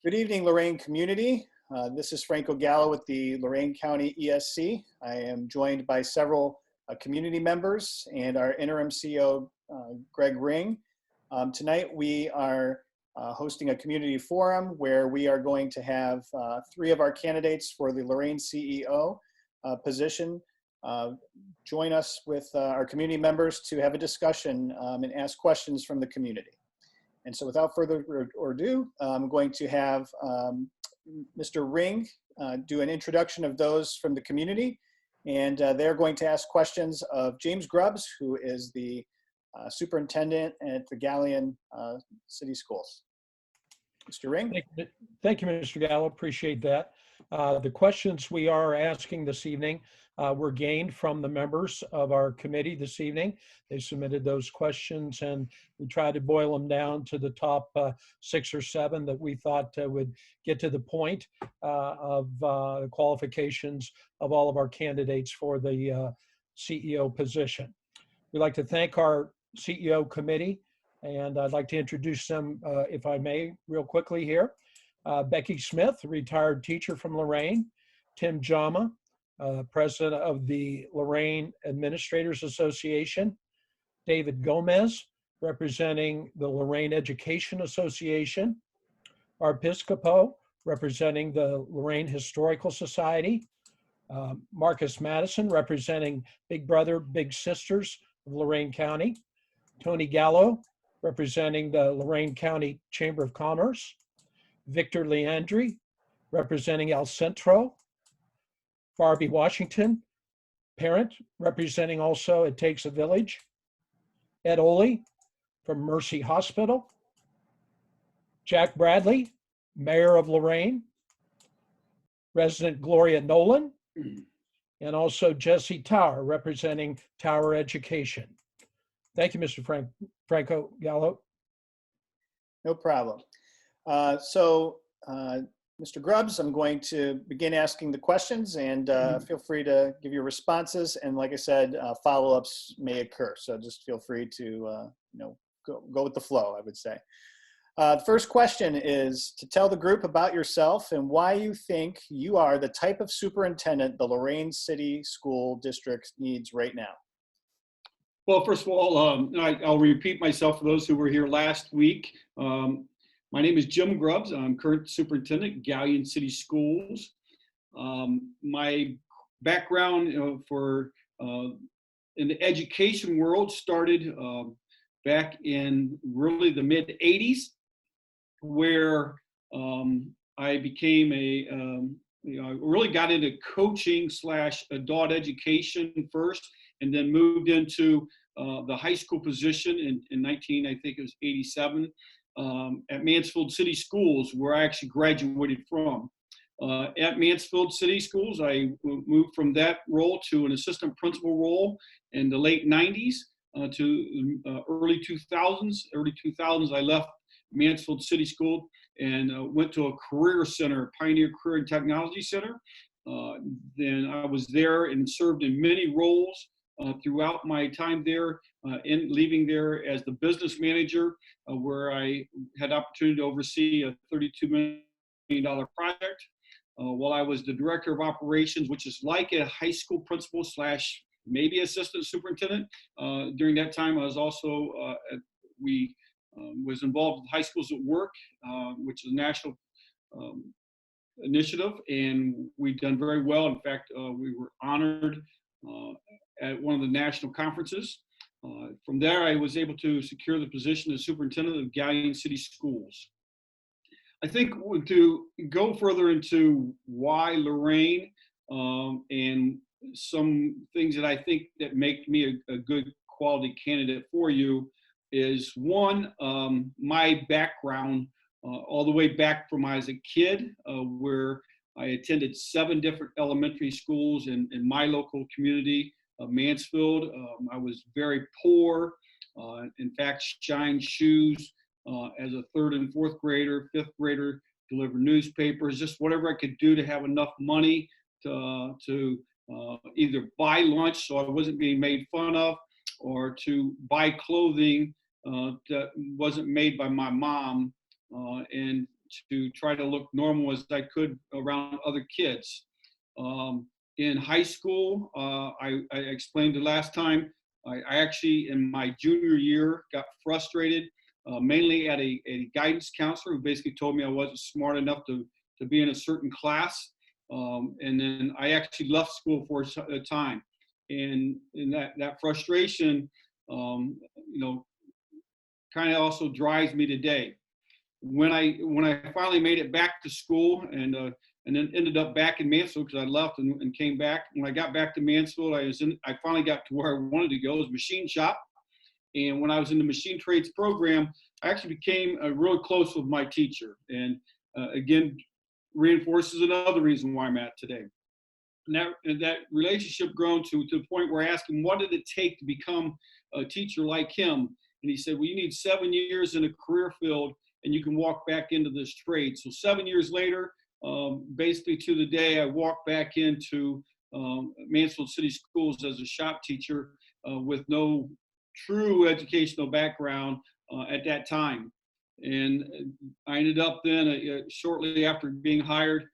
Good evening, Lorain community. This is Franco Gallo with the Lorain County ESC. I am joined by several community members and our interim CEO, Greg Ring. Tonight we are hosting a community forum where we are going to have 3 of our candidates for the Lorain CEO position join us with our community members to have a discussion and ask questions from the community. And so without further ado, I'm going to have Mr. Ring do an introduction of those from the community. And they're going to ask questions of James Grubbs, who is the superintendent at the Gallion City Schools. Mr. Ring. Thank you, Mr. Gallo. Appreciate that. The questions we are asking this evening were gained from the members of our committee this evening. They submitted those questions and we tried to boil them down to the top 6 or 7 that we thought would get to the point of the qualifications of all of our candidates for the CEO position. We'd like to thank our CEO committee, and I'd like to introduce them, if I may, real quickly here. Becky Smith, a retired teacher from Lorain. Tim Jama, president of the Lorain Administrators Association. David Gomez, representing the Lorain Education Association. Art Piscopo, representing the Lorain Historical Society. Marcus Madison, representing Big Brother, Big Sisters of Lorain County. Tony Gallo, representing the Lorain County Chamber of Commerce. Victor Leandri, representing El Centro. Barbie Washington, parent, representing also It Takes a Village. Ed Oley from Mercy Hospital. Jack Bradley, mayor of Lorain. Resident Gloria Nolan, and also Jesse Tower, representing Tower Education. Thank you, Mr. Franco Gallo. No problem. Mr. Grubbs, I'm going to begin asking the questions, and feel free to give your responses. And like I said, follow-ups may occur. So just feel free to go with the flow, I would say. The first question is to tell the group about yourself and why you think you are the type of superintendent the Lorain City School District needs right now. Well, first of all, I'll repeat myself for those who were here last week. My name is Jim Grubbs. I'm current superintendent at Gallion City Schools. My background in the education world started back in really the mid '80s, where I became I really got into coaching / adult education first, and then moved into the high school position in 1987 at Mansfield City Schools, where I actually graduated from. At Mansfield City Schools, I moved from that role to an assistant principal role in the late 90s to early 2000s. Early 2000s, I left Mansfield City School and went to a career center, Pioneer Career and Technology Center. Then I was there and served in many roles throughout my time there, leaving there as the business manager, where I had opportunity to oversee a $32 million project, while I was the director of operations, which is like a high school principal / maybe assistant superintendent. During that time, I was also, was involved with High Schools at Work, which is a national initiative, and we've done very well. In fact, we were honored at one of the national conferences. From there, I was able to secure the position as superintendent of Gallion City Schools. I think to go further into why Lorain and some things that I think that make me a good quality candidate for you is one, my background all the way back from when I was a kid, where I attended 7 different elementary schools in my local community of Mansfield. I was very poor, in fact, shined shoes as a 3rd and 4th grader, 5th grader, deliver newspapers, just whatever I could do to have enough money to either buy lunch so I wasn't being made fun of, or to buy clothing that wasn't made by my mom, and to try to look normal as I could around other kids. In high school, I explained the last time, I actually, in my junior year, got frustrated, mainly at a guidance counselor who basically told me I wasn't smart enough to be in a certain class. And then I actually left school for a time. And that frustration, kind of also drives me today. When I finally made it back to school and then ended up back in Mansfield because I left and came back. When I got back to Mansfield, I finally got to where I wanted to go, it was machine shop. And when I was in the machine trades program, I actually became really close with my teacher. And again, reinforces another reason why I'm at today. And that relationship grown to the point where I asked him, what did it take to become a teacher like him? And he said, well, you need 7 years in a career field and you can walk back into this trade. So 7 years later, basically to the day, I walked back into Mansfield City Schools as a shop teacher with no true educational background at that time. And I ended up then, shortly after being hired,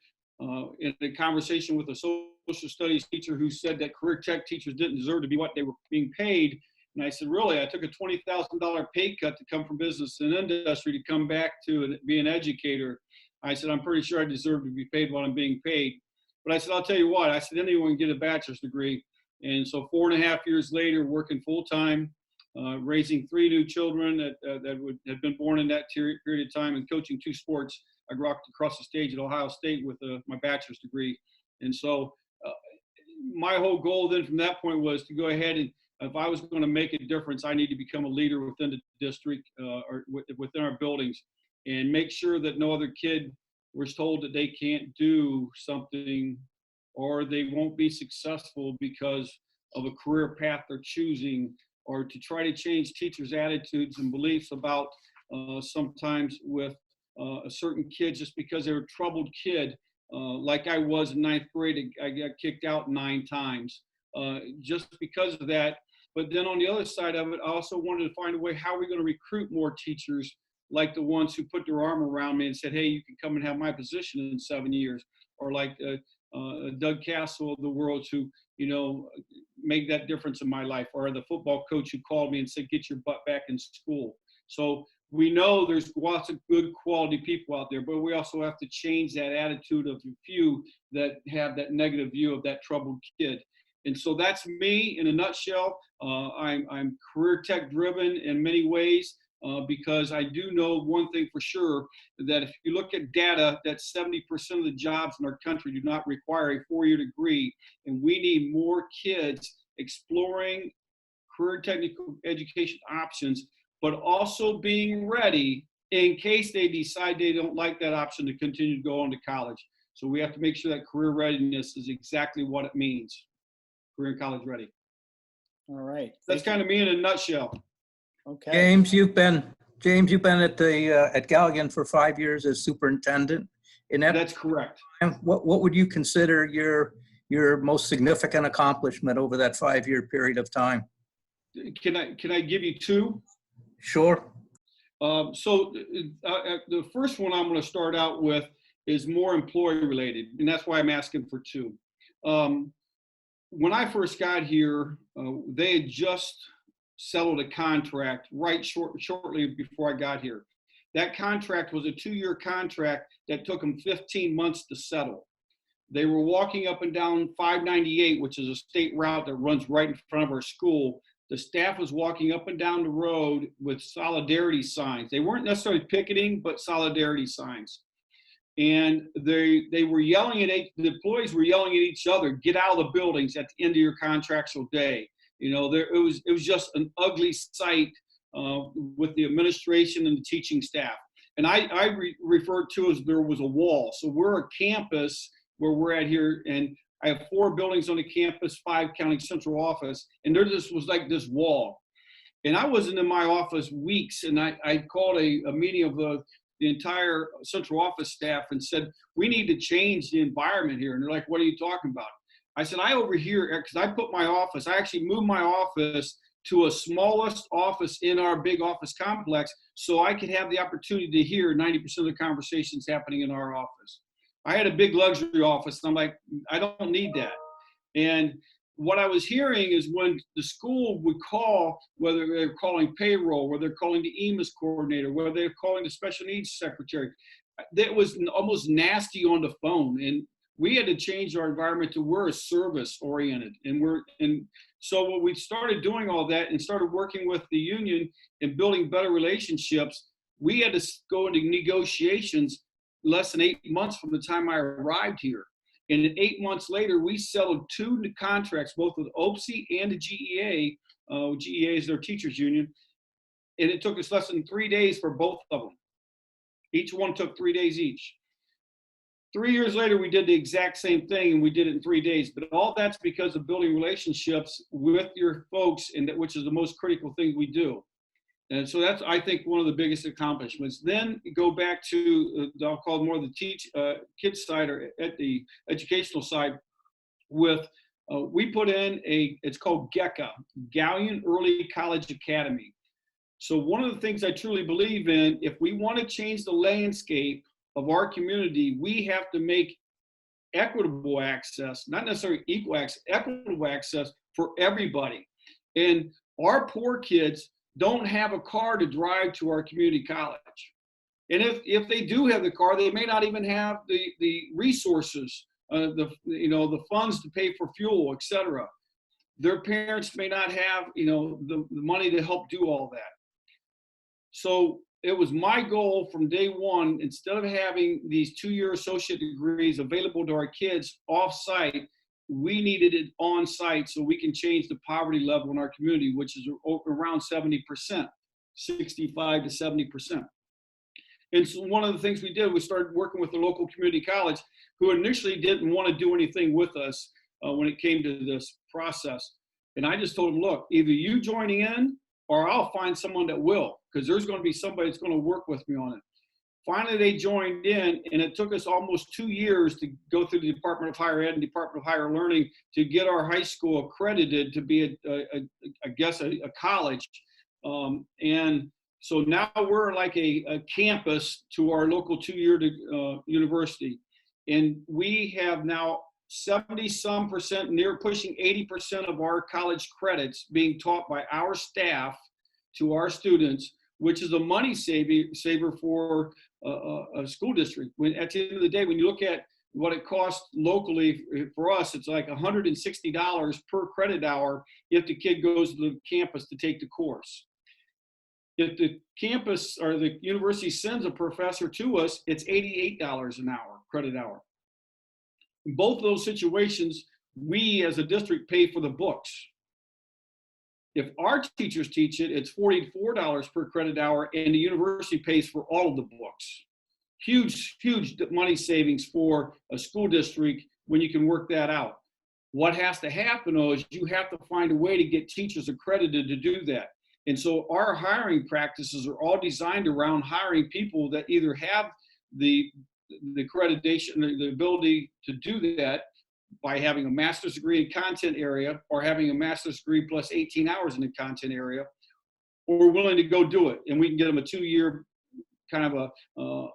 in a conversation with a social studies teacher who said that career tech teachers didn't deserve to be what they were being paid. And I said, really? I took a $20,000 pay cut to come from business and industry to come back to be an educator. I said, I'm pretty sure I deserve to be paid what I'm being paid. But I said, I'll tell you what, I said, anyone can get a bachelor's degree. And so 4.5 years later, working full time, raising 3 new children that had been born in that period of time and coaching 2 sports, I walked across the stage at Ohio State with my bachelor's degree. And so my whole goal then from that point was to go ahead and if I was going to make a difference, I need to become a leader within the district or within our buildings and make sure that no other kid was told that they can't do something or they won't be successful because of a career path they're choosing, or to try to change teachers' attitudes and beliefs about sometimes with a certain kid just because they're a troubled kid. Like I was in 9th grade, I got kicked out 9 times just because of that. But then on the other side of it, I also wanted to find a way, how are we going to recruit more teachers like the ones who put their arm around me and said, hey, you can come and have my position in 7 years, or like Doug Castle of the world who, make that difference in my life, or the football coach who called me and said, get your butt back in school. So we know there's lots of good quality people out there, but we also have to change that attitude of the few that have that negative view of that troubled kid. And so that's me in a nutshell. I'm career tech driven in many ways because I do know one thing for sure, that if you look at data, that 70% of the jobs in our country do not require a 4-year degree. And we need more kids exploring career technical education options, but also being ready in case they decide they don't like that option to continue to go on to college. So we have to make sure that career readiness is exactly what it means. Career and college ready. All right. That's kind of me in a nutshell. Okay. James, you've been at the at Galligan for 5 years as superintendent. That's correct. What would you consider your most significant accomplishment over that 5-year period of time? Can I give you 2? Sure. So the first one I'm going to start out with is more employee related, and that's why I'm asking for 2. When I first got here, they had just settled a contract shortly before I got here. That contract was a 2-year contract that took them 15 months to settle. They were walking up and down 598, which is a state route that runs right in front of our school. The staff was walking up and down the road with solidarity signs. They weren't necessarily picketing, but solidarity signs. And they were yelling at the employees were yelling at each other, get out of the buildings at the end of your contractual day. It was just an ugly sight with the administration and the teaching staff. And I referred to as there was a wall. So we're a campus where we're at here, and I have 4 buildings on the campus, 5 counting central office, and there just was like this wall. And I wasn't in my office weeks, and I called a meeting of the entire central office staff and said, we need to change the environment here. And they're like, what are you talking about? I said, I overhear, because I actually moved my office to a smallest office in our big office complex so I could have the opportunity to hear 90% of the conversations happening in our office. I had a big luxury office, and I'm like, I don't need that. And what I was hearing is when the school would call, whether they're calling payroll, whether they're calling the EMIS coordinator, whether they're calling the special needs secretary, that was almost nasty on the phone. And we had to change our environment to we're service oriented. And so when we started doing all that and started working with the union and building better relationships, we had to go into negotiations less than 8 months from the time I arrived here. And then 8 months later, we settled 2 contracts, both with OPSI and the GEA. GEA is their teachers union. And it took us less than 3 days for both of them. Each one took 3 days each. 3 years later, we did the exact same thing, and we did it in 3 days. But all that's because of building relationships with your folks, and which is the most critical thing we do. And so that's, I think, one of the biggest accomplishments. Then go back to, I'll call it more the kids side, or at the educational side, with, we put in it's called GECA, Galleon Early College Academy. So one of the things I truly believe in, if we want to change the landscape of our community, we have to make equitable access, not necessarily equal access, equitable access for everybody. And our poor kids don't have a car to drive to our community college. And if they do have the car, they may not even have the resources, the funds to pay for fuel, et cetera. Their parents may not have, the money to help do all that. So it was my goal from day one, instead of having these 2-year associate degrees available to our kids off-site, we needed it on site so we can change the poverty level in our community, which is around 70%, 65 to 70%. And so one of the things we did, we started working with the local community college, who initially didn't want to do anything with us when it came to this process. And I just told them, look, either you joining in or I'll find someone that will, because there's going to be somebody that's going to work with me on it. Finally, they joined in, and it took us almost 2 years to go through the Department of Higher Ed and Department of Higher Learning to get our high school accredited to be, a college. And so now we're like a campus to our local 2-year university. And we have now 70-some%, near pushing 80% of our college credits being taught by our staff to our students, which is a money saver for a school district. When at the end of the day, when you look at what it costs locally for us, it's like $160 per credit hour if the kid goes to the campus to take the course. If the campus or the university sends a professor to us, it's $88 an hour, credit hour. In both of those situations, we as a district pay for the books. If our teachers teach it, it's $44 per credit hour, and the university pays for all of the books. Huge, huge money savings for a school district when you can work that out. What has to happen, though, is you have to find a way to get teachers accredited to do that. And so our hiring practices are all designed around hiring people that either have the accreditation, the ability to do that by having a master's degree in content area, or having a master's degree plus 18 hours in the content area, or willing to go do it. And we can get them a 2-year kind of a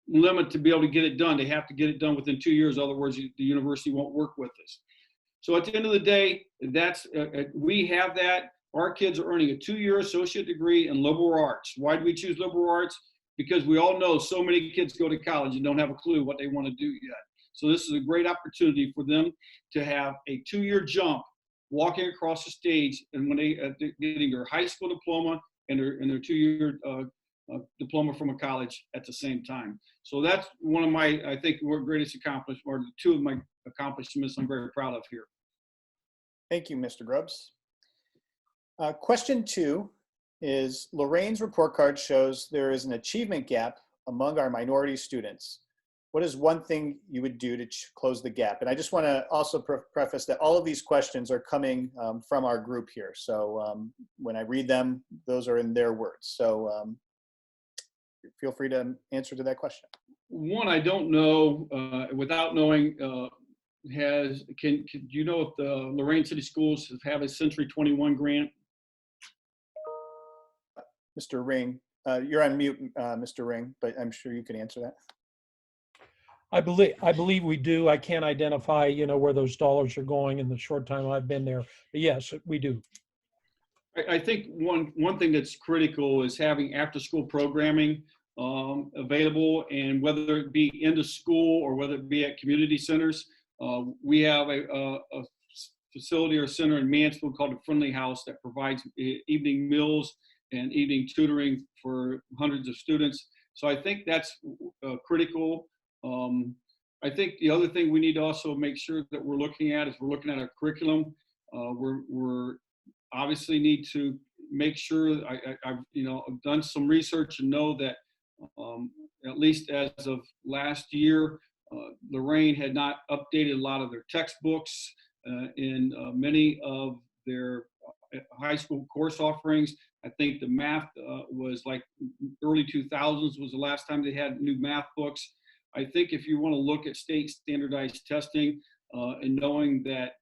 limit to be able to get it done. They have to get it done within 2 years. Otherwise, the university won't work with us. So at the end of the day, that's we have that. Our kids are earning a 2-year associate degree in liberal arts. Why do we choose liberal arts? Because we all know so many kids go to college and don't have a clue what they want to do yet. So this is a great opportunity for them to have a 2-year jump, walking across the stage, and when they're getting their high school diploma and their 2-year diploma from a college at the same time. So that's one of my, I think, greatest accomplishments, or 2 of my accomplishments I'm very proud of here. Thank you, Mr. Grubbs. Question 2 is, Lorain's report card shows there is an achievement gap among our minority students. What is one thing you would do to close the gap? And I just want to also preface that all of these questions are coming from our group here. So when I read them, those are in their words. So feel free to answer to that question. One, I don't know, without knowing, do you know if the Lorain City Schools have a Century 21 grant? Mr. Ring. You're on mute, Mr. Ring, but I'm sure you can answer that. I believe we do. I can't identify, where those dollars are going in the short time I've been there. But yes, we do. I think one thing that's critical is having after-school programming available, and whether it be into school or whether it be at community centers. We have a facility or center in Mansfield called the Friendly House that provides evening meals and evening tutoring for hundreds of students. So I think that's critical. I think the other thing we need to also make sure that we're looking at is we're looking at our curriculum. We're obviously need to make sure I've done some research and know that at least as of last year, Lorain had not updated a lot of their textbooks in many of their high school course offerings. I think the math was like early 2000s was the last time they had new math books. I think if you want to look at state standardized testing and knowing that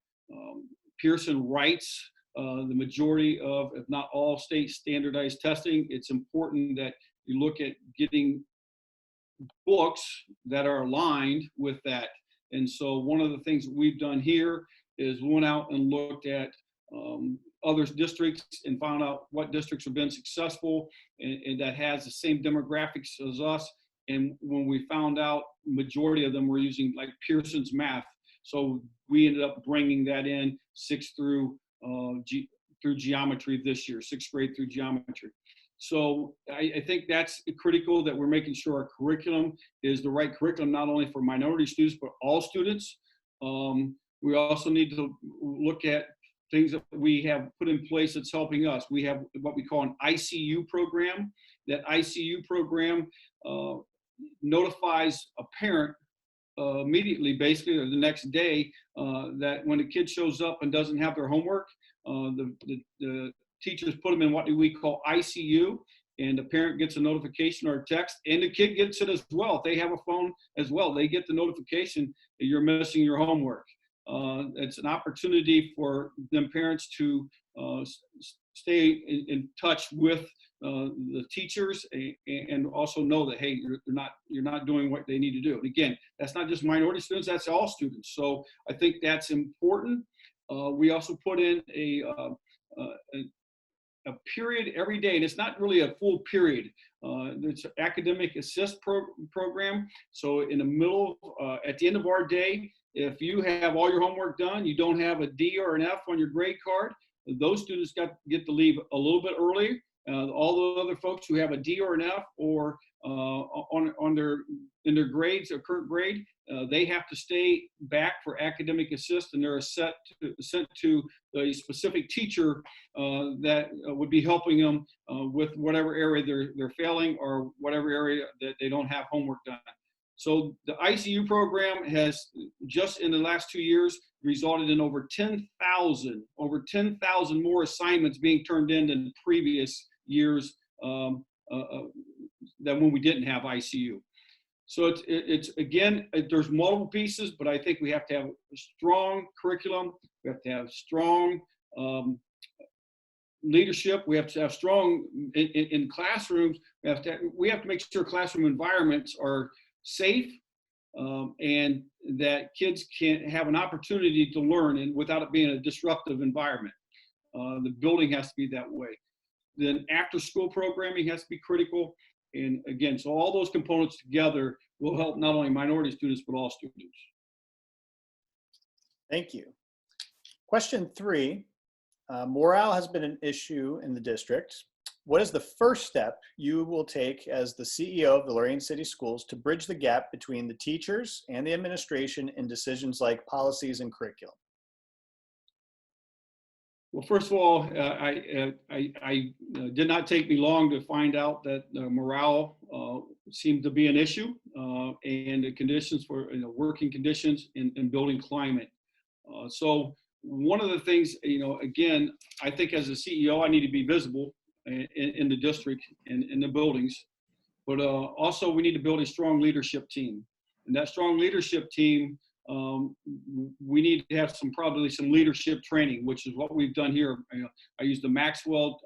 Pearson writes the majority of, if not all, state standardized testing, it's important that you look at getting books that are aligned with that. And so one of the things we've done here is we went out and looked at other districts and found out what districts have been successful and that has the same demographics as us. And when we found out, majority of them were using like Pearson's math. So we ended up bringing that in 6th through geometry this year, 6th grade through geometry. So I think that's critical, that we're making sure our curriculum is the right curriculum, not only for minority students, but all students. We also need to look at things that we have put in place that's helping us. We have what we call an ICU program. That ICU program notifies a parent immediately, basically, or the next day, that when a kid shows up and doesn't have their homework, the teachers put them in what we call ICU, and the parent gets a notification or a text, and the kid gets it as well. If they have a phone as well, they get the notification that you're missing your homework. It's an opportunity for them parents to stay in touch with the teachers and also know that, hey, you're not doing what they need to do. And again, that's not just minority students, that's all students. So I think that's important. We also put in a period every day, and it's not really a full period. It's an academic assist program. So in the middle, at the end of our day, if you have all your homework done, you don't have a D or an F on your grade card, those students get to leave a little bit early. All the other folks who have a D or an F or in their grades or current grade, they have to stay back for academic assist, and they're sent to a specific teacher that would be helping them with whatever area they're failing or whatever area that they don't have homework done. So the ICU program has, just in the last 2 years, resulted in over 10,000 more assignments being turned in than previous years than when we didn't have ICU. So it's again, there's multiple pieces, but I think we have to have a strong curriculum. We have to have strong leadership. We have to have strong in classrooms. We have to make sure classroom environments are safe and that kids can have an opportunity to learn and without it being a disruptive environment. The building has to be that way. Then after school programming has to be critical. And again, so all those components together will help not only minority students, but all students. Thank you. Question 3, morale has been an issue in the district. What is the first step you will take as the CEO of the Lorain City Schools to bridge the gap between the teachers and the administration in decisions like policies and curriculum? Well, first of all, I did not take me long to find out that morale seemed to be an issue and the conditions for working conditions and building climate. So one of the things, again, I think as a CEO, I need to be visible in the district and in the buildings, but also we need to build a strong leadership team. And that strong leadership team, we need to have probably some leadership training, which is what we've done here. I use the Maxwell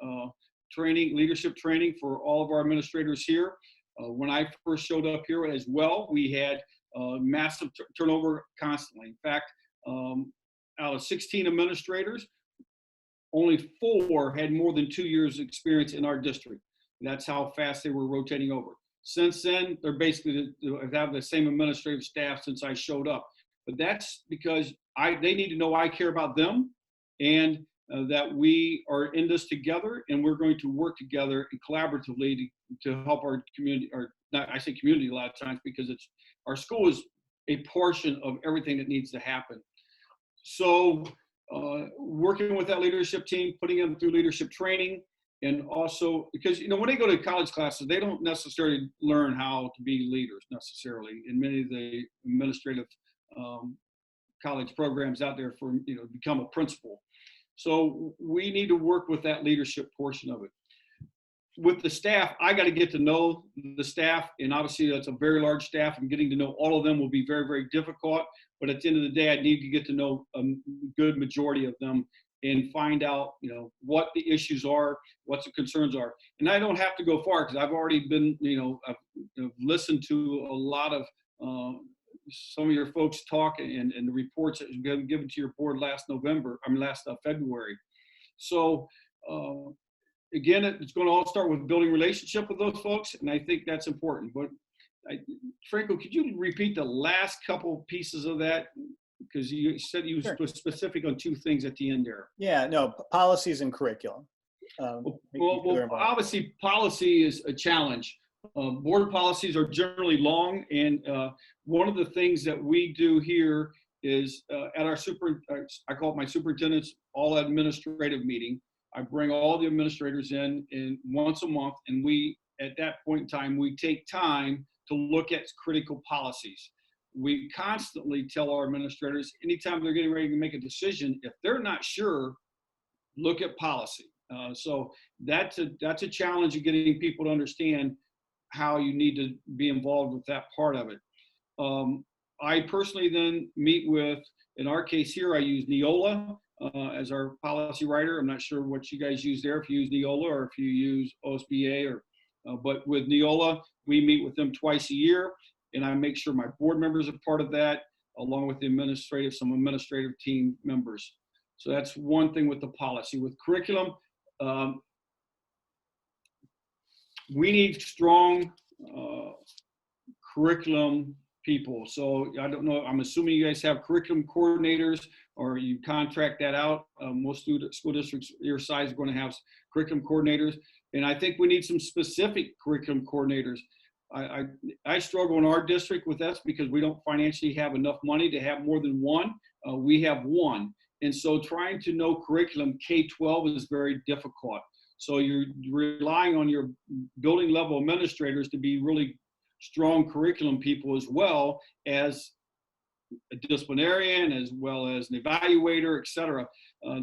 training, leadership training for all of our administrators here. When I first showed up here as well, we had massive turnover constantly. In fact, out of 16 administrators, only 4 had more than 2 years experience in our district. That's how fast they were rotating over. Since then, they're basically have the same administrative staff since I showed up. But that's because they need to know I care about them, and that we are in this together, and we're going to work together and collaboratively to help our community, or not, I say community a lot of times because our school is a portion of everything that needs to happen. So working with that leadership team, putting them through leadership training, and also because, when they go to college classes, they don't necessarily learn how to be leaders necessarily in many of the administrative college programs out there for, become a principal. So we need to work with that leadership portion of it. With the staff, I got to get to know the staff, and obviously that's a very large staff, and getting to know all of them will be very, very difficult. But at the end of the day, I need to get to know a good majority of them and find out, what the issues are, what the concerns are. And I don't have to go far because I've already been, I've listened to a lot of some of your folks talk and the reports that have been given to your board last February. So again, it's going to all start with building relationship with those folks, and I think that's important. But Franco, could you repeat the last couple pieces of that? Because you said you Sure. were specific on 2 things at the end there. Yeah, no, policies and curriculum. Well, obviously, policy is a challenge. Board policies are generally long, and one of the things that we do here is at our I call it my superintendent's all administrative meeting. I bring all the administrators in once a month, and at that point in time, we take time to look at critical policies. We constantly tell our administrators, anytime they're getting ready to make a decision, if they're not sure, look at policy. So that's a challenge of getting people to understand how you need to be involved with that part of it. I personally then meet with, in our case here, I use Neola as our policy writer. I'm not sure what you guys use there, if you use Neola or if you use OSBA, but with Neola, we meet with them twice a year, and I make sure my board members are part of that, along with some administrative team members. So that's one thing with the policy. With curriculum, we need strong curriculum people. So I don't know, I'm assuming you guys have curriculum coordinators, or you contract that out. Most school districts your size are going to have curriculum coordinators. And I think we need some specific curriculum coordinators. I struggle in our district with that because we don't financially have enough money to have more than one. We have one. And so trying to know curriculum K-12 is very difficult. So you're relying on your building level administrators to be really strong curriculum people, as well as a disciplinarian, as well as an evaluator, et cetera.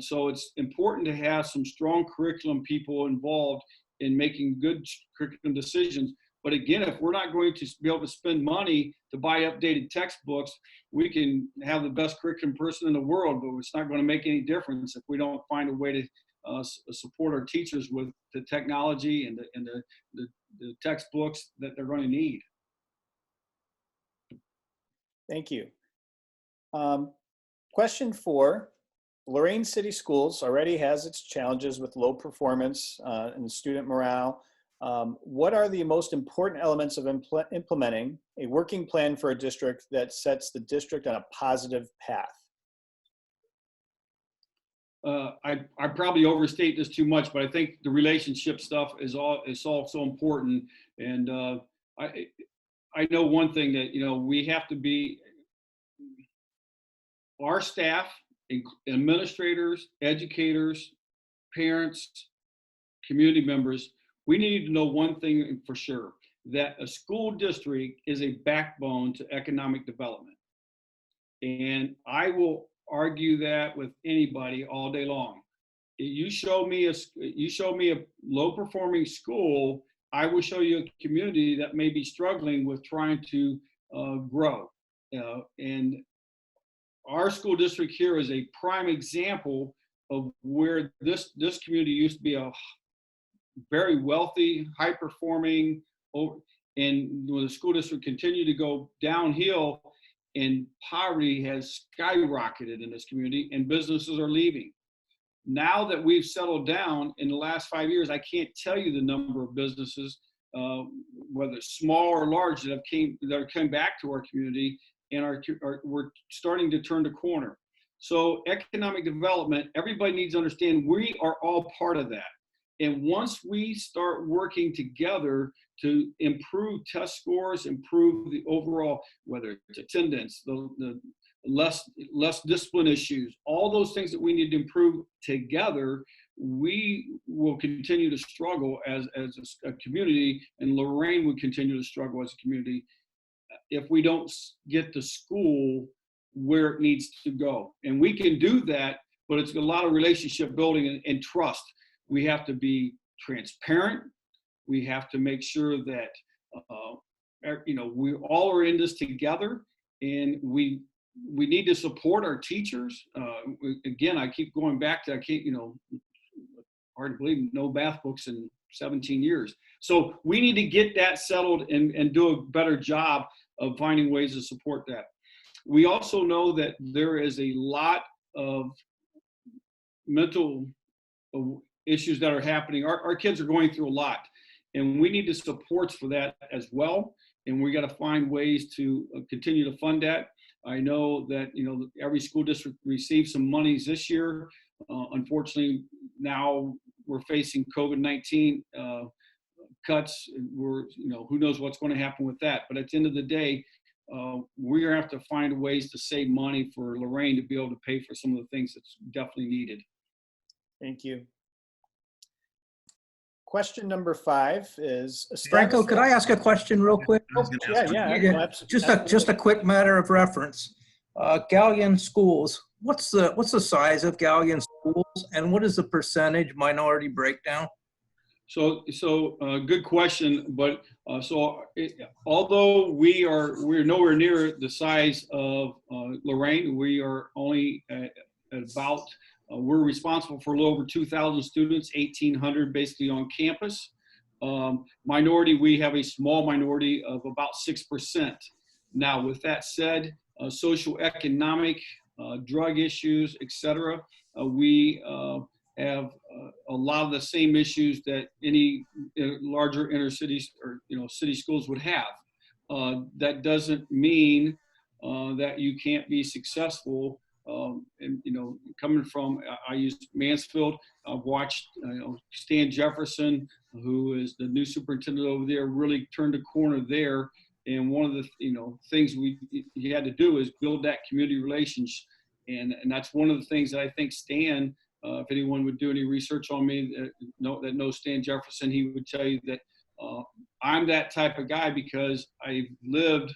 So it's important to have some strong curriculum people involved in making good curriculum decisions. But again, if we're not going to be able to spend money to buy updated textbooks, we can have the best curriculum person in the world, but it's not going to make any difference if we don't find a way to support our teachers with the technology and the textbooks that they're going to need. Thank you. Question 4, Lorain City Schools already has its challenges with low performance and student morale. What are the most important elements of implementing a working plan for a district that sets the district on a positive path? I probably overstate this too much, but I think the relationship stuff is all so important. And I know one thing that, we have to be, our staff, administrators, educators, parents, community members, we need to know one thing for sure, that a school district is a backbone to economic development. And I will argue that with anybody all day long. You show me a low performing school, I will show you a community that may be struggling with trying to grow. And our school district here is a prime example of where this community used to be a very wealthy, high performing, and when the school district continued to go downhill, and poverty has skyrocketed in this community, and businesses are leaving. Now that we've settled down in the last 5 years, I can't tell you the number of businesses, whether small or large, that have come back to our community, and we're starting to turn the corner. So economic development, everybody needs to understand we are all part of that. And once we start working together to improve test scores, improve the overall, whether it's attendance, the less discipline issues, all those things that we need to improve together, we will continue to struggle as a community, and Lorain would continue to struggle as a community if we don't get the school where it needs to go. And we can do that, but it's a lot of relationship building and trust. We have to be transparent. We have to make sure that we all are in this together, and we need to support our teachers. Again, I keep going back to, hard to believe, no math books in 17 years. So we need to get that settled and do a better job of finding ways to support that. We also know that there is a lot of mental issues that are happening. Our kids are going through a lot, and we need the supports for that as well. And we got to find ways to continue to fund that. I know that every school district received some monies this year. Unfortunately, now we're facing COVID-19 cuts. Who knows what's going to happen with that? But at the end of the day, we're going to have to find ways to save money for Lorain to be able to pay for some of the things that's definitely needed. Thank you. Question number 5 is Franco, could I ask a question real quick? Yeah. Just a quick matter of reference. Galleon schools. What's the size of Galleon schools, and what is the percentage minority breakdown? So good question. But although we're nowhere near the size of Lorain, we are only at about. We're responsible for a little over 2,000 students, 1,800 basically on campus. Minority, we have a small minority of about 6%. Now, with that said, socioeconomic, drug issues, etc., we have a lot of the same issues that any larger inner cities or city schools would have. That doesn't mean that you can't be successful. And coming from, I used Mansfield. I've watched Stan Jefferson, who is the new superintendent over there, really turned a corner there. And one of the things he had to do is build that community relations, and that's one of the things that I think Stan, if anyone would do any research on me that knows Stan Jefferson, he would tell you that I'm that type of guy because I've lived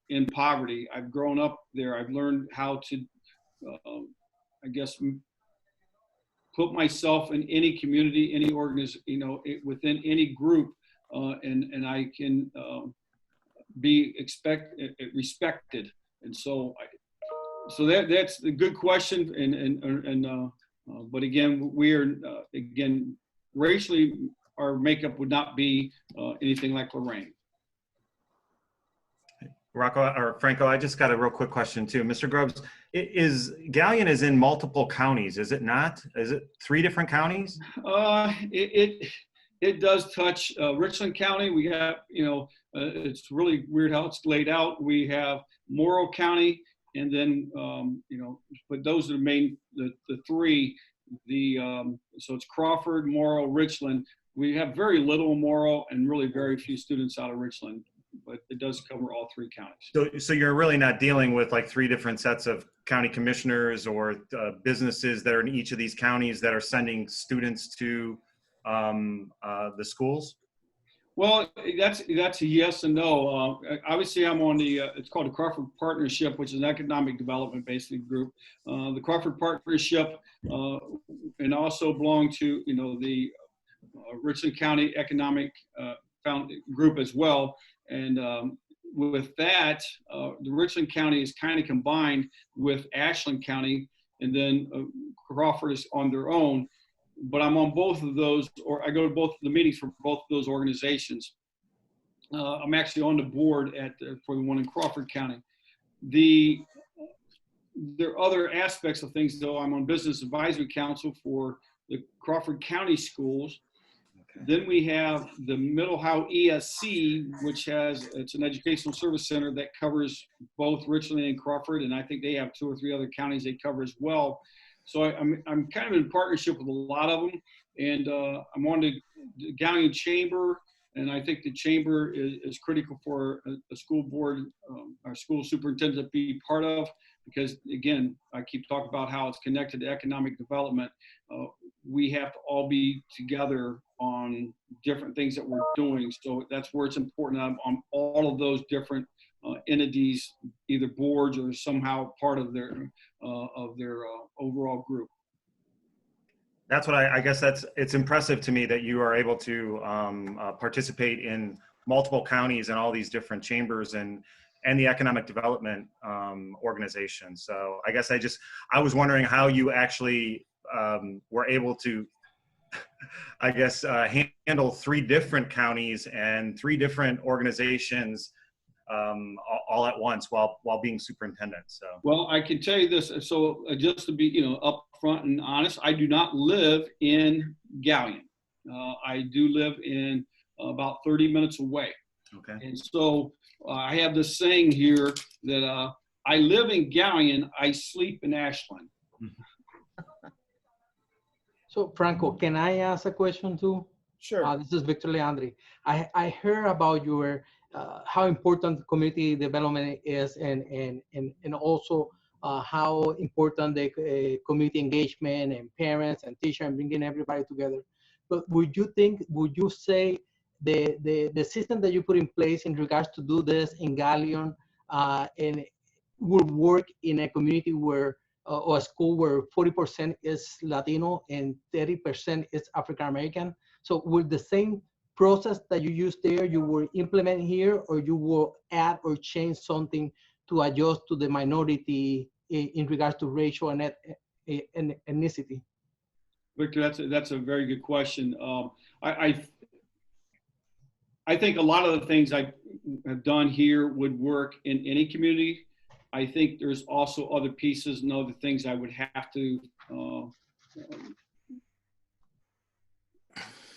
in poverty. I've grown up there. I've learned how to, put myself in any community, any organization, within any group, and I can be respected. And so that's a good question. But again, we're racially, our makeup would not be anything like Lorain. Rocco or Franco, I just got a real quick question too. Mr. Grubbs, Galleon is in multiple counties, is it not? Is it 3 different counties? It does touch Richland County. We have, it's really weird how it's laid out. We have Morrow County, and then, but those are the main, the 3. So it's Crawford, Morrow, Richland. We have very little Morrow and really very few students out of Richland, but it does cover all 3 counties. So you're really not dealing with like 3 different sets of county commissioners or businesses that are in each of these counties that are sending students to the schools? Well, that's a yes and no. Obviously, I'm on the, it's called the Crawford Partnership, which is an economic development basically group. The Crawford Partnership, and also belong to, the Richland County Economic Group as well. And with that, the Richland County is kind of combined with Ashland County, and then Crawford is on their own. but I'm on both of those, or I go to both of the meetings for both of those organizations. I'm actually on the board for the one in Crawford County. There are other aspects of things, though. I'm on Business Advisory Council for the Crawford County schools. Okay. Then we have the Middle Ohio ESC, which it's an educational service center that covers both Richland and Crawford, and I think they have 2 or 3 other counties they cover as well. So I'm kind of in partnership with a lot of them, and I'm on the Gallion Chamber, and I think the chamber is critical for a school board, our school superintendent to be part of, because again, I keep talking about how it's connected to economic development. We have to all be together on different things that we're doing. So that's where it's important. I'm on all of those different entities, either boards or somehow part of their overall group. That's what I guess it's impressive to me that you are able to participate in multiple counties and all these different chambers and the economic development organizations. So I guess I was wondering how you actually were able to, I guess, handle 3 different counties and 3 different organizations all at once while being superintendent. So, well, I can tell you this. So just to be, upfront and honest, I do not live in Gallion. I do live in about 30 minutes away. okay. And so I have this saying here that I live in Gallion, I sleep in Ashland. So Franco, can I ask a question too? Sure. This is Victor Leandri. I heard about your how important community development is, and also how important the community engagement and parents and teachers and bringing everybody together. But would you say the system that you put in place in regards to do this in Gallion and will work in a community where or a school where 40% is Latino and 30% is African American? So will the same process that you use there, you will implement here, or you will add or change something to adjust to the minority in regards to racial and ethnicity? Victor, that's a very good question. I think a lot of the things I have done here would work in any community. I think there's also other pieces and other things I would have to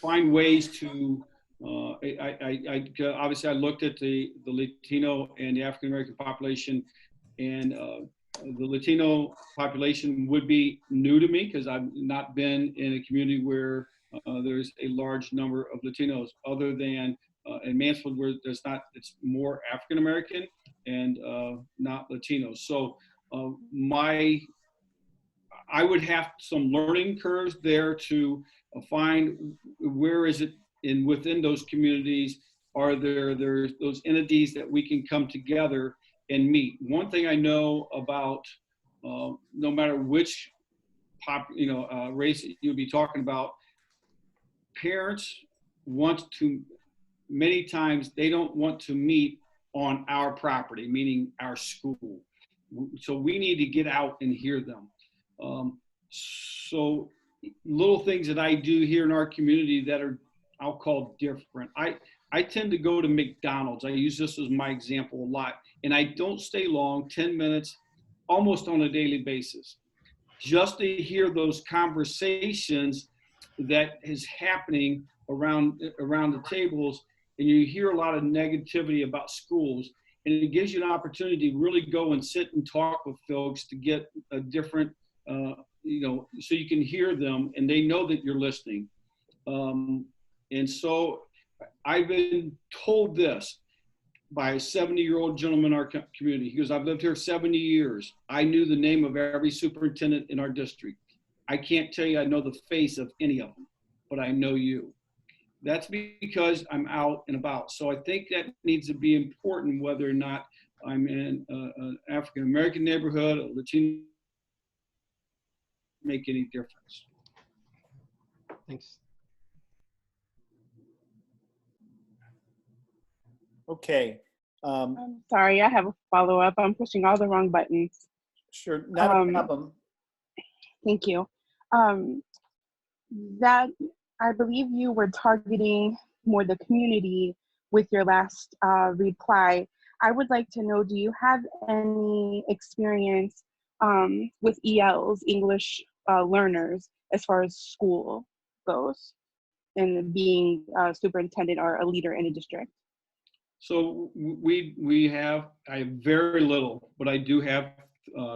find ways to. Obviously I looked at the Latino and the African American population, and the Latino population would be new to me because I've not been in a community where there's a large number of Latinos, other than in Mansfield, where there's not. It's more African American and not Latinos. So I would have some learning curves there to find where is it within those communities are there's those entities that we can come together and meet. One thing I know about no matter which race you would be talking about, parents want to, many times they don't want to meet on our property, meaning our school. So we need to get out and hear them. So little things that I do here in our community that are, I'll call different. I tend to go to McDonald's. I use this as my example a lot. And I don't stay long, 10 minutes, almost on a daily basis, just to hear those conversations that is happening around the tables. And you hear a lot of negativity about schools, and it gives you an opportunity to really go and sit and talk with folks to get a different, so you can hear them and they know that you're listening. And so I've been told this by a 70-year-old gentleman in our community. He goes, I've lived here 70 years. I knew the name of every superintendent in our district. I can't tell you I know the face of any of them, but I know you. That's because I'm out and about. So I think that needs to be important, whether or not I'm in an African-American neighborhood, a Latino, make any difference. Thanks. Okay. I'm sorry, I have a follow-up. I'm pushing all the wrong buttons. Sure, not a problem. Thank you. that I believe you were targeting more the community with your last reply. I would like to know, do you have any experience with ELs, English learners, as far as school goes, and being a superintendent or a leader in a district? So I have very little, but I do have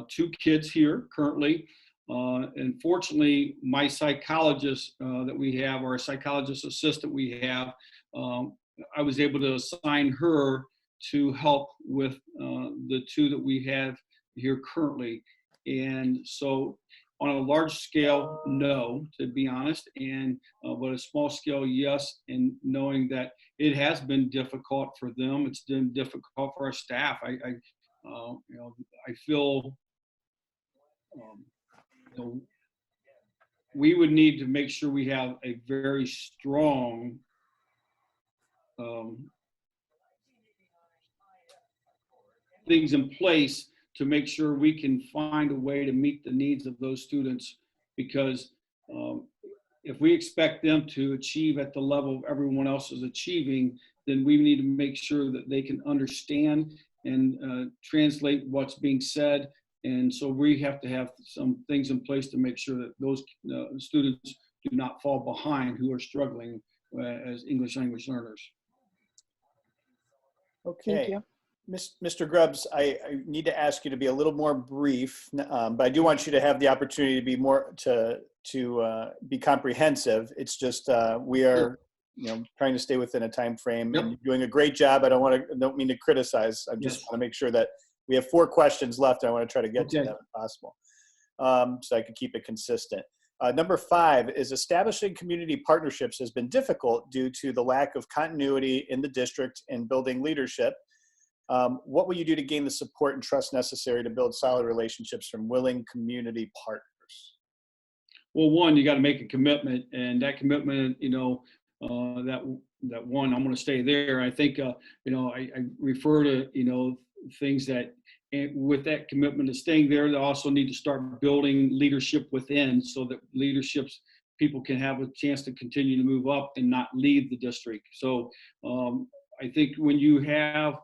2 kids here currently. And fortunately, my psychologist that we have, or a psychologist assistant we have, I was able to assign her to help with the 2 that we have here currently. And so on a large scale, no, to be honest, and but a small scale, yes, and knowing that it has been difficult for them, it's been difficult for our staff. I feel we would need to make sure we have a very strong things in place to make sure we can find a way to meet the needs of those students, because if we expect them to achieve at the level everyone else is achieving, then we need to make sure that they can understand and translate what's being said. And so we have to have some things in place to make sure that those students do not fall behind who are struggling as English language learners. Okay. Thank you. Mr. Grubbs, I need to ask you to be a little more brief, but I do want you to have the opportunity to be more to be comprehensive. It's just we are trying to stay within a time frame. Yep. And you're doing a great job. I don't mean to criticize. I just want to make sure that we have 4 questions left. I want to try to get to them if possible, so I can keep it consistent. Number 5 is establishing community partnerships has been difficult due to the lack of continuity in the district and building leadership. What will you do to gain the support and trust necessary to build solid relationships from willing community partners? Well, one, you got to make a commitment, and that commitment, that one, I'm going to stay there. I think, I refer to, things that, and with that commitment of staying there, they also need to start building leadership within, so that people can have a chance to continue to move up and not leave the district. So I think when you have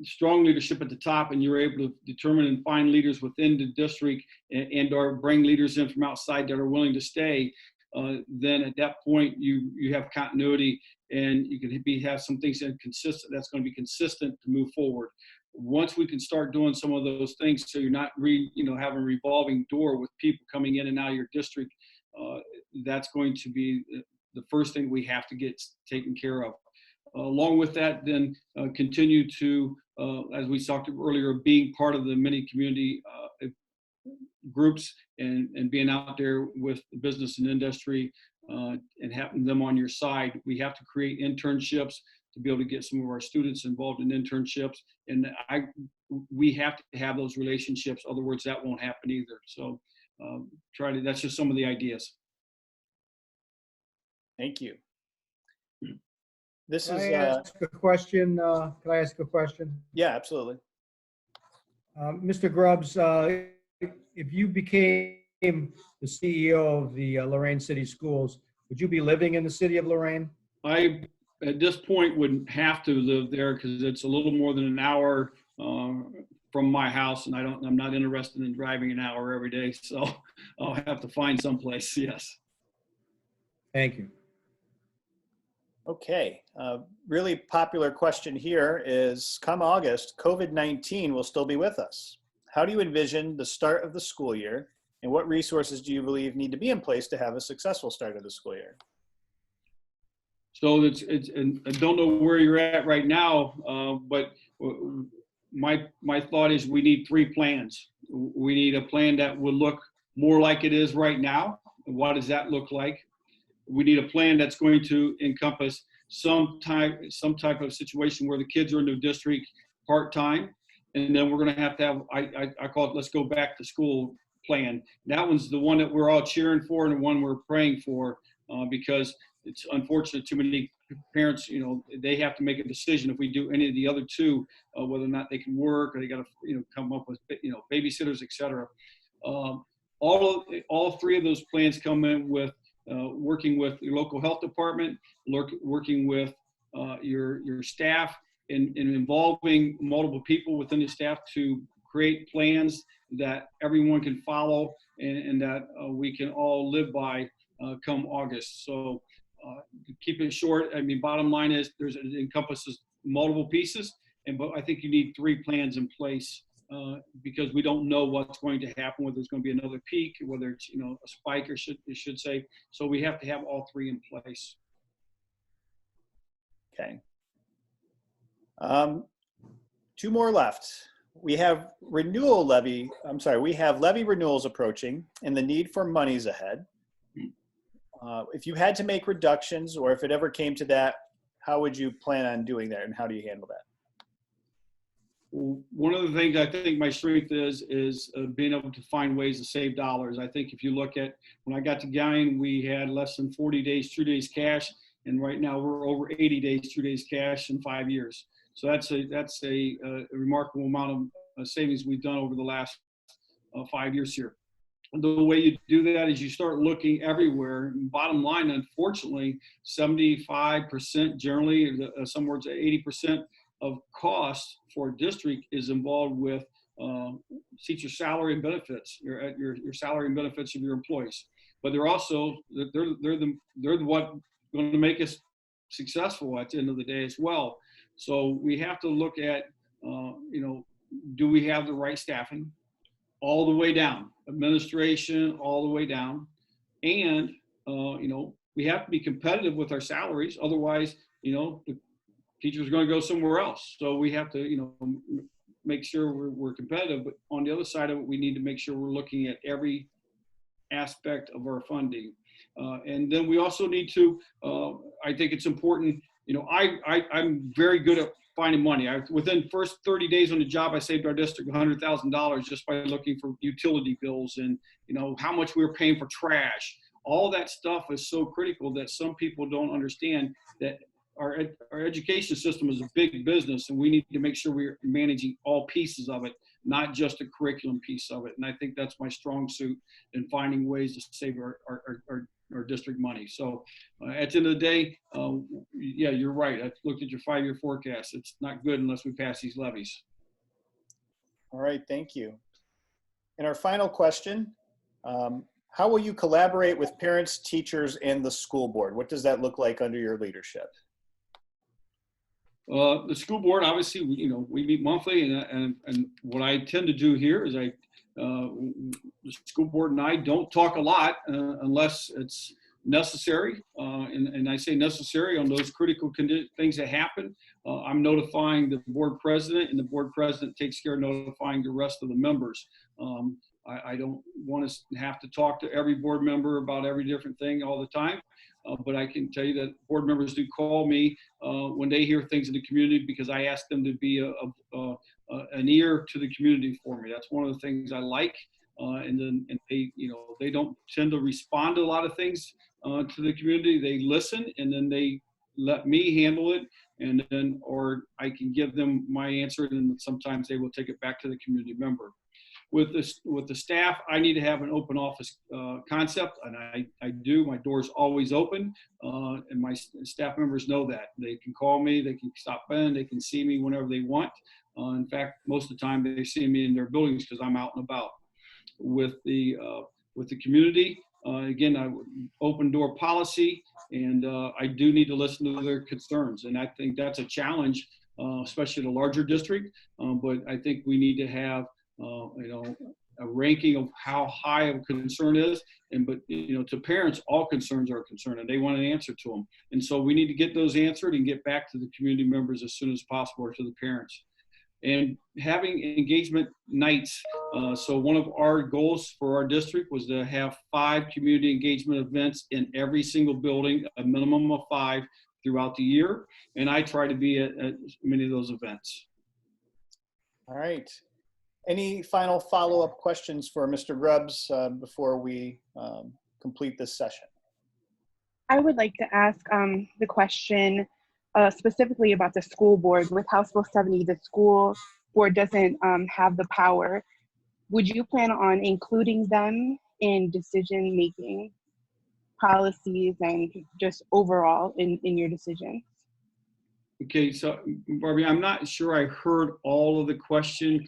strong leadership at the top, and you're able to determine and find leaders within the district and or bring leaders in from outside that are willing to stay, then at that point you have continuity, and you can have some things that's going to be consistent to move forward. Once we can start doing some of those things, so you're not having a revolving door with people coming in and out of your district, that's going to be the first thing we have to get taken care of. Along with that, then continue to, as we talked earlier, being part of the many community groups and being out there with the business and industry and having them on your side. We have to create internships to be able to get some of our students involved in internships. And we have to have those relationships. Other words, that won't happen either. So that's just some of the ideas. Thank you. Can I ask a question? Can I ask a question? Yeah, absolutely. Mr. Grubbs, if you became the CEO of the Lorain City Schools, would you be living in the city of Lorain? I, at this point, wouldn't have to live there, because it's a little more than an hour from my house, and I'm not interested in driving an hour every day, so I'll have to find someplace. Yes. Thank you. Okay, really popular question here is, come August, COVID-19 will still be with us. How do you envision the start of the school year, and what resources do you believe need to be in place to have a successful start of the school year? So and I don't know where you're at right now, but my thought is we need 3 plans. We need a plan that would look more like it is right now. What does that look like? We need a plan that's going to encompass some type of situation where the kids are in the district part-time, and then we're going to have I call it, let's go back to school plan. That one's the one that we're all cheering for, and the one we're praying for, because it's unfortunate too many parents, they have to make a decision if we do any of the other 2, whether or not they can work, or they got to come up with babysitters, etc. all three of those plans come in with working with your local health department, working with your staff, and involving multiple people within the staff to create plans that everyone can follow and that we can all live by come August. So to keep it short, I mean, bottom line is it encompasses multiple pieces, but I think you need 3 plans in place because we don't know what's going to happen, whether there's going to be another peak, whether it's, a spike, or should say. So we have to have all 3 in place. Okay. 2 more left. We have we have levy renewals approaching and the need for monies ahead. If you had to make reductions, or if it ever came to that, how would you plan on doing that, and how do you handle that? One of the things I think my strength is being able to find ways to save dollars. I think if you look at when I got to Gallion, we had less than 40 days, 2 days cash, and right now we're over 80 days, 2 days cash in 5 years. So that's a remarkable amount of savings we've done over the last 5 years here. The way you do that is you start looking everywhere. Bottom line, unfortunately, 75% generally, somewhere to 80% of cost for a district is involved with teacher salary and benefits, your salary and benefits of your employees. But they're also they're what going to make us successful at the end of the day as well. So we have to look at do we have the right staffing all the way down, administration all the way down, and we have to be competitive with our salaries. Otherwise, the teachers are going to go somewhere else. So we have to make sure we're competitive. But on the other side of it, we need to make sure we're looking at every aspect of our funding. And then we also need to, I think it's important, I'm very good at finding money. Within first 30 days on the job, I saved our district $100,000 just by looking for utility bills and, how much we were paying for trash. All that stuff is so critical that some people don't understand that our education system is a big business, and we need to make sure we're managing all pieces of it, not just a curriculum piece of it. And I think that's my strong suit in finding ways to save our district money. So at the end of the day, yeah, you're right. I looked at your 5-year forecast. It's not good unless we pass these levies. All right, thank you. And our final question, how will you collaborate with parents, teachers, and the school board? What does that look like under your leadership? The school board, obviously, we meet monthly, and what I tend to do here is the school board and I don't talk a lot unless it's necessary, and I say necessary on those critical things that happen. I'm notifying the board president, and the board president takes care of notifying the rest of the members. I don't want to have to talk to every board member about every different thing all the time. But I can tell you that board members do call me when they hear things in the community, because I ask them to be an ear to the community for me. That's one of the things I like. And they don't tend to respond to a lot of things to the community. They listen, and then they let me handle it, and then or I can give them my answer, and sometimes they will take it back to the community member. With the staff, I need to have an open office concept, and I do. My door's always open, and my staff members know that. They can call me, they can stop in, they can see me whenever they want. In fact, most of the time they see me in their buildings because I'm out and about. With the community, again, open door policy, and I do need to listen to their concerns, and I think that's a challenge, especially in a larger district. But I think we need to have a ranking of how high of a concern is, but to parents, all concerns are a concern, and they want an answer to them. And so we need to get those answered and get back to the community members as soon as possible, or to the parents. And having engagement nights. So one of our goals for our district was to have 5 community engagement events in every single building, a minimum of 5 throughout the year. And I try to be at many of those events. All right. Any final follow-up questions for Mr. Grubbs before we complete this session? I would like to ask the question specifically about the school board. With House Bill 70, the school board doesn't have the power. Would you plan on including them in decision making, policies, and just overall in your decisions? Okay, so Barbie, I'm not sure I heard all of the question.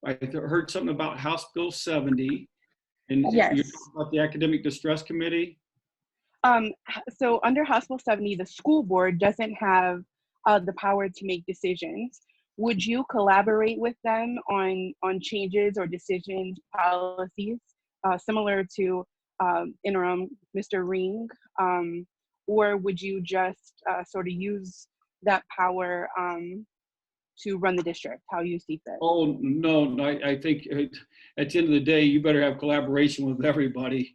I heard something about House Bill 70, and Yes. you're talking about the Academic Distress Committee? So under House Bill 70, the school board doesn't have the power to make decisions. Would you collaborate with them on changes or decisions, policies, similar to interim Mr. Ring, or would you just sort of use that power to run the district how you see fit? Oh, no, I think at the end of the day, you better have collaboration with everybody.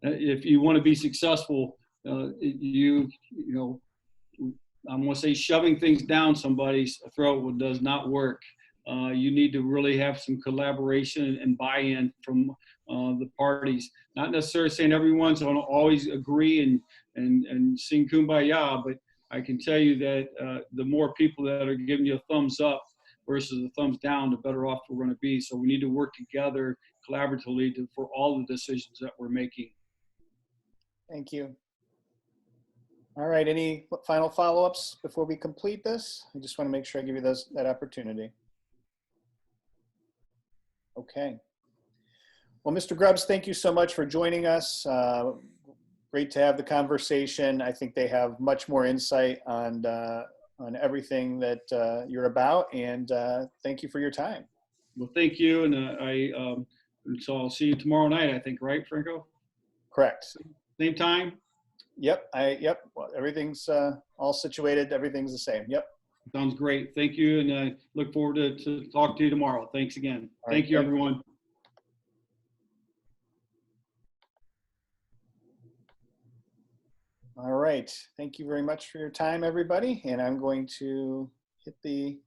If you want to be successful, you know, I'm going to say shoving things down somebody's throat does not work. You need to really have some collaboration and buy-in from the parties. Not necessarily saying everyone's going to always agree and sing kumbaya, but I can tell you that the more people that are giving you a thumbs up versus a thumbs down, the better off we're going to be. So we need to work together collaboratively for all the decisions that we're making. Thank you. All right, any final follow-ups before we complete this? I just want to make sure I give you that opportunity. Okay. Well, Mr. Grubbs, thank you so much for joining us. Great to have the conversation. I think they have much more insight on everything that you're about, and thank you for your time. Well, thank you, and so I'll see you tomorrow night, I think, right, Franco? Correct. Same time? Yep, yep. Well, everything's all situated. Everything's the same. Yep. Sounds great. Thank you, and I look forward to talk to you tomorrow. Thanks again. All right, thank you, everyone. All right. Thank you very much for your time, everybody. And I'm going to hit the